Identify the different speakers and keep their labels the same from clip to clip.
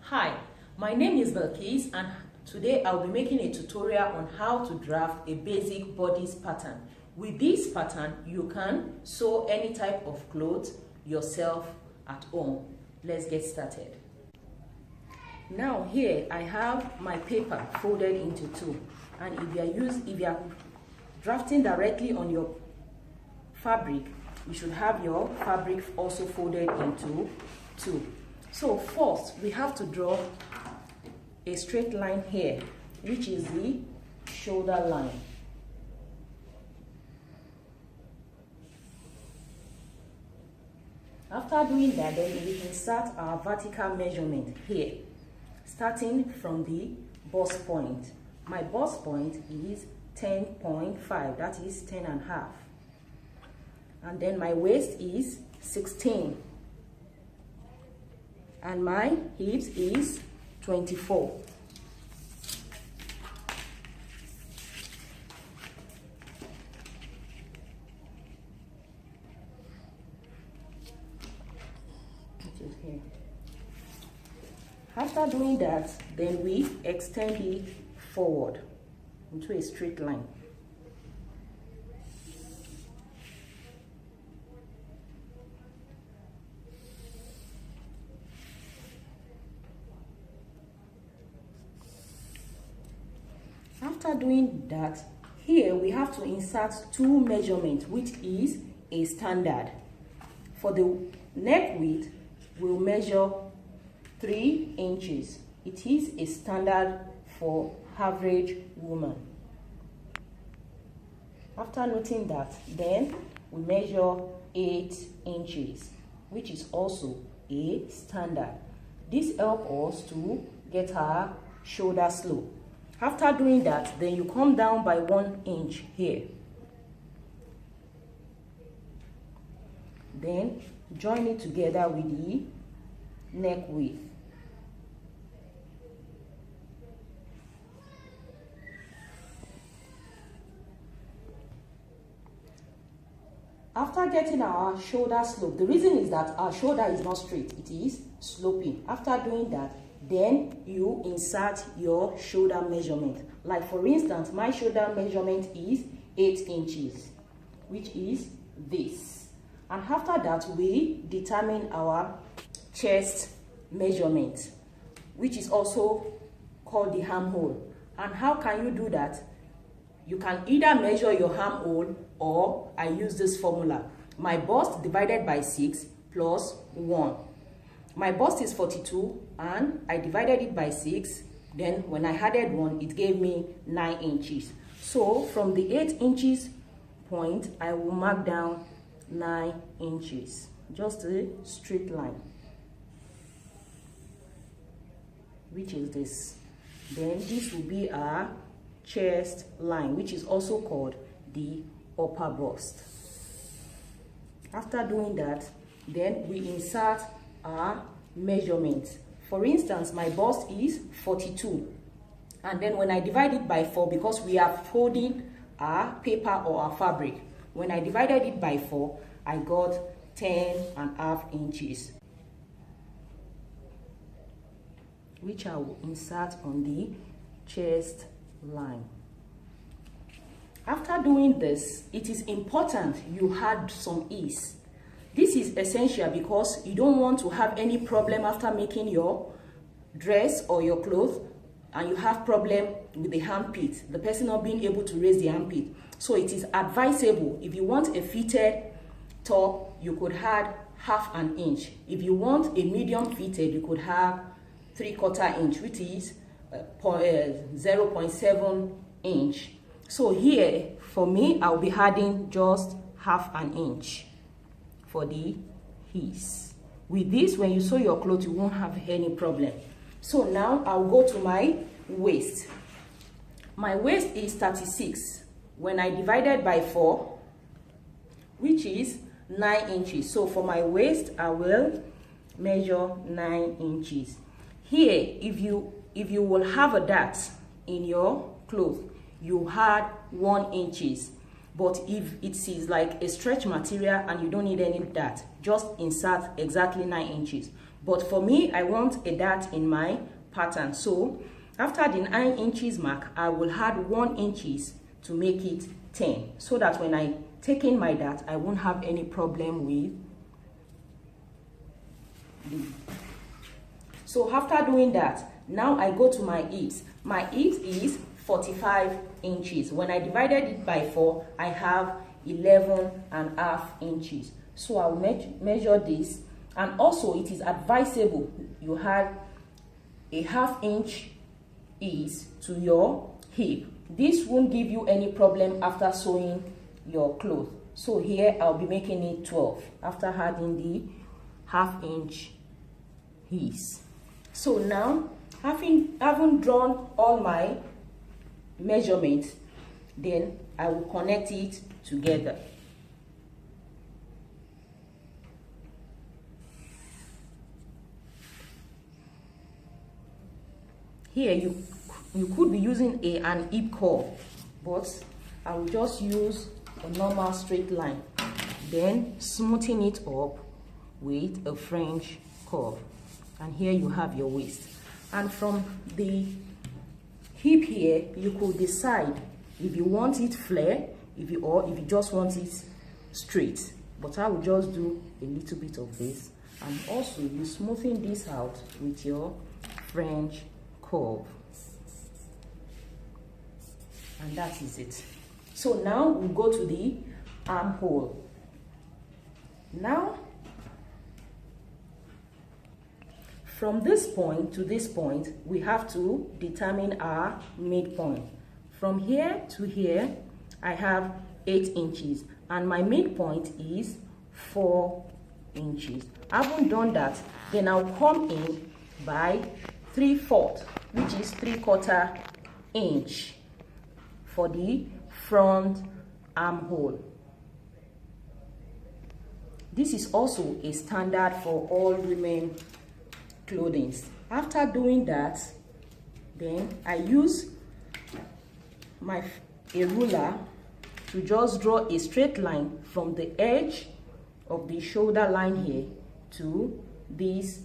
Speaker 1: Hi, my name is Bilikis and today I'll be making a tutorial on how to draft a basic bodice pattern. With this pattern, you can sew any type of clothes yourself at home. Let's get started. Now here I have my paper folded into two, and if you are drafting directly on your fabric, you should have your fabric also folded into two. So first, we have to draw a straight line here, which is the shoulder line. After doing that, then we can start our vertical measurement here, starting from the bust point. My bust point is 10.5, that is 10.5. And then my waist is 16. And my hips is 24. Which is here. After doing that, then we extend it forward into a straight line. After doing that, here we have to insert two measurements, which is a standard. For the neck width, we'll measure 3 inches. It is a standard for average woman. After noting that, then we measure 8 inches, which is also a standard. This helps us to get our shoulder slope. After doing that, then you come down by 1 inch here. Then join it together with the neck width. After getting our shoulder slope, the reason is that our shoulder is not straight, it is sloping. After doing that, then you insert your shoulder measurement. Like for instance, my shoulder measurement is 8 inches, which is this. And after that, we determine our chest measurement, which is also called the armhole. And how can you do that? You can either measure your armhole, or I use this formula. My bust divided by 6 plus 1. My bust is 42 and I divided it by 6. Then when I added 1, it gave me 9 inches. So from the 8 inches point, I will mark down 9 inches. Just a straight line, which is this. Then this will be our chest line, which is also called the upper bust. After doing that, then we insert our measurement. For instance, my bust is 42, and then when I divide it by 4, because we are folding our paper or our fabric, when I divided it by 4, I got 10.5 inches, which I will insert on the chest line. After doing this, it is important you add some ease. This is essential because you don't want to have any problem after making your dress or your clothes and you have problem with the armpit, the person not being able to raise the armpit. So it is advisable, if you want a fitted top, you could add ½ an inch. If you want a medium fitted, you could have 3/4 inch, which is 0.7 inch. So here, for me, I'll be adding just ½ an inch for the ease. With this, when you sew your clothes, you won't have any problem. So now I'll go to my waist. My waist is 36. When I divided by 4, which is 9 inches. So for my waist, I will measure 9 inches. Here, if you will have a dart in your clothes, you add 1 inches. But if it is like a stretch material and you don't need any dart, just insert exactly 9 inches. But for me, I want a dart in my pattern. So after the 9 inches mark, I will add 1 inches to make it 10, so that when I take in my dart, I won't have any problem with the. So after doing that, now I go to my hips. My hips is 45 inches. When I divided it by 4, I have 11.5 inches. So I'll measure this. And also it is advisable you have a 1/2 inch ease to your hip. This won't give you any problem after sewing your clothes. So here I'll be making it 12 after adding the 1/2 inch ease. So now, having drawn all my measurements, then I will connect it together. Here you could be using an hip curve, but I will just use a normal straight line, then smoothing it up with a French curve. And here you have your waist. And from the hip here, you could decide if you want it flare, or if you just want it straight. But I will just do a little bit of this. And also you smoothing this out with your French curve. And that is it. So now we go to the armhole. Now, from this point to this point, we have to determine our midpoint. From here to here, I have 8 inches, and my midpoint is 4 inches. Having done that, then I'll come in by 3/4, which is 3/4 inch for the front armhole. This is also a standard for all women clothing. After doing that, then I use a ruler to just draw a straight line from the edge of the shoulder line here to this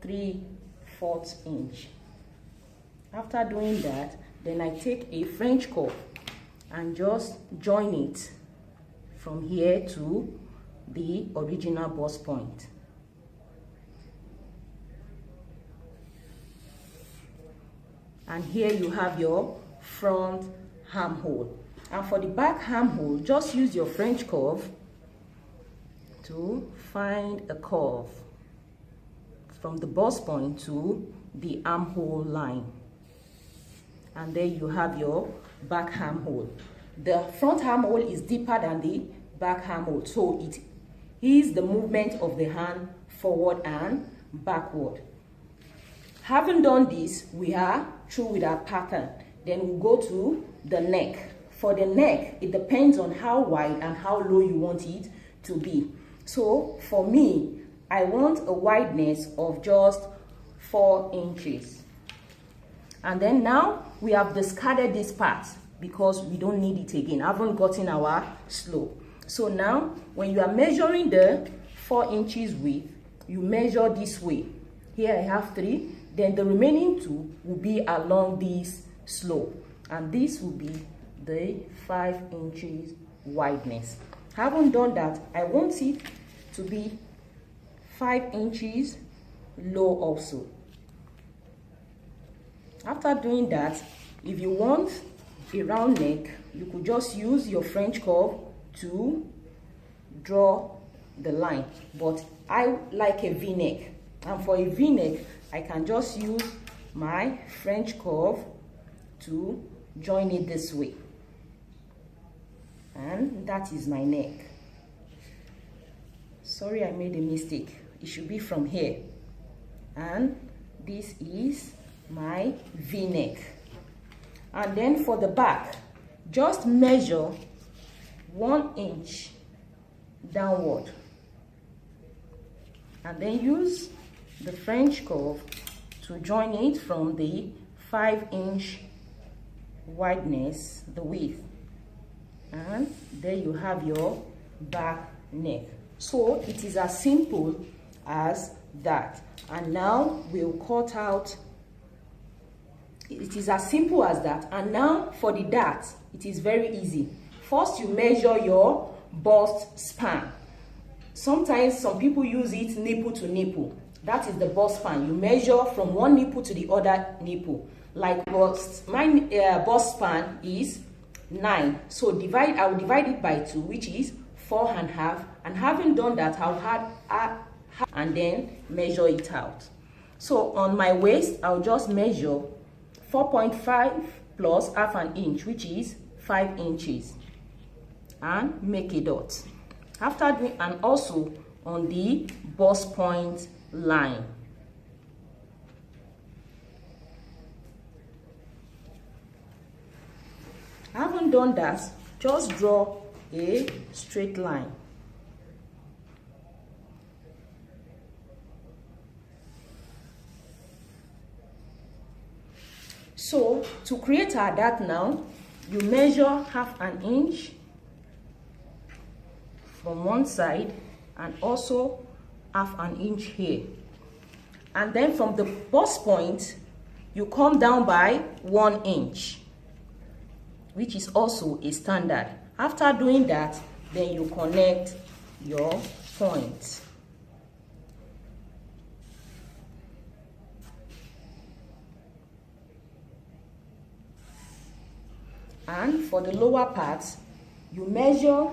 Speaker 1: 3/4 inch. After doing that, then I take a French curve and just join it from here to the original bust point. And here you have your front armhole. And for the back armhole, just use your French curve to find a curve from the bust point to the armhole line. And there you have your back armhole. The front armhole is deeper than the back armhole, so it is the movement of the hand forward and backward. Having done this, we are through with our pattern. Then we'll go to the neck. For the neck, it depends on how wide and how low you want it to be. So for me, I want a wideness of just 4 inches. And then now we have discarded this part because we don't need it again. I haven't gotten our slope. So now when you are measuring the 4 inches width, you measure this way. Here I have 3. Then the remaining 2 will be along this slope, and this will be the 5 inches wideness. Having done that, I want it to be 5 inches low also. After doing that, if you want a round neck, you could just use your French curve to draw the line, but I like a V-neck, and for a V-neck I can just use my French curve to join it this way, and that is my neck. Sorry, I made a mistake. It should be from here, and this is my V-neck. And then for the back, just measure 1 inch downward, and then use the French curve to join it from the 5 inch wideness, the width, and there you have your back neck. So it is as simple as that. And now we'll cut out. It is as simple as that. And now for the dart, it is very easy. First, you measure your bust span. Sometimes some people use it nipple to nipple. That is the bust span. You measure from one nipple to the other nipple. Like my bust span is 9. So I will divide it by 2, which is 4.5. And having done that, I'll add and then measure it out. So on my waist, I'll just measure 4.5 plus half an inch, which is 5 inches, and make a dot. After doing, and also on the bust point line. Having done that, just draw a straight line. So to create our dart now, you measure half an inch from one side and also half an inch here. And then from the bust point, you come down by 1 inch, which is also a standard. After doing that, then you connect your point. And for the lower part, you measure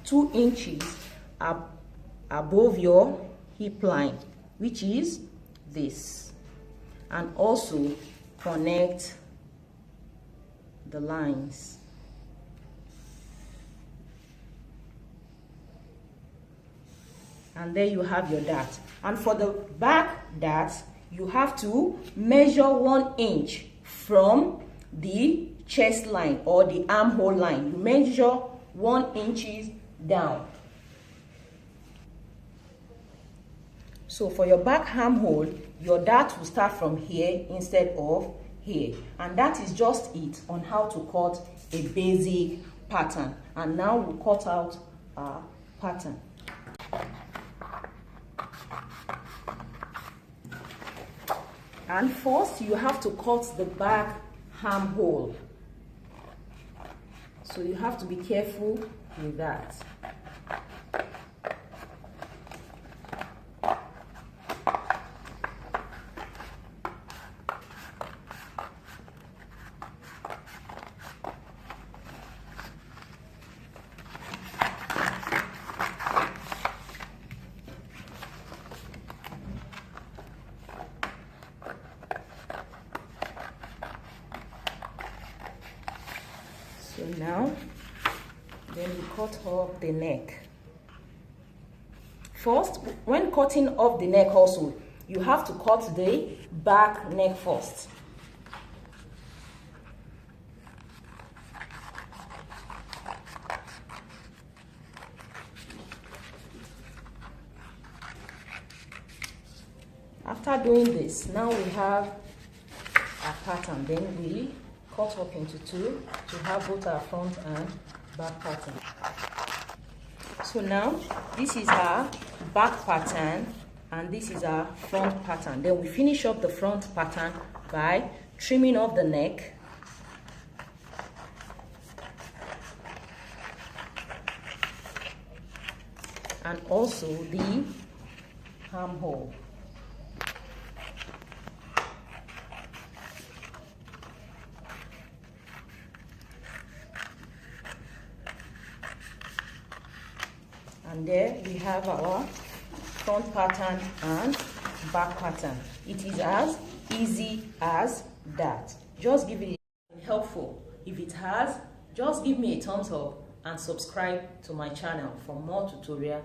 Speaker 1: 2 inches above your hip line, which is this, and also connect the lines. And there you have your dart. And for the back dart, you have to measure 1 inch from the chest line or the armhole line. You measure 1 inch down. So for your back armhole, your dart will start from here instead of here. And that is just it on how to cut a basic pattern. And now we'll cut out our pattern. And first, you have to cut the back armhole. So you have to be careful with that. So now, then we cut off the neck. First, when cutting off the neck also, you have to cut the back neck first. After doing this, now we have a pattern. Then we cut up into 2 to have both our front and back pattern. So now this is our back pattern and this is our front pattern. Then we finish up the front pattern by trimming off the neck, and also the armhole. And there we have our front pattern and back pattern. It is as easy as that. Just give it helpful. If it has, just give me a thumbs up and subscribe to my channel for more tutorial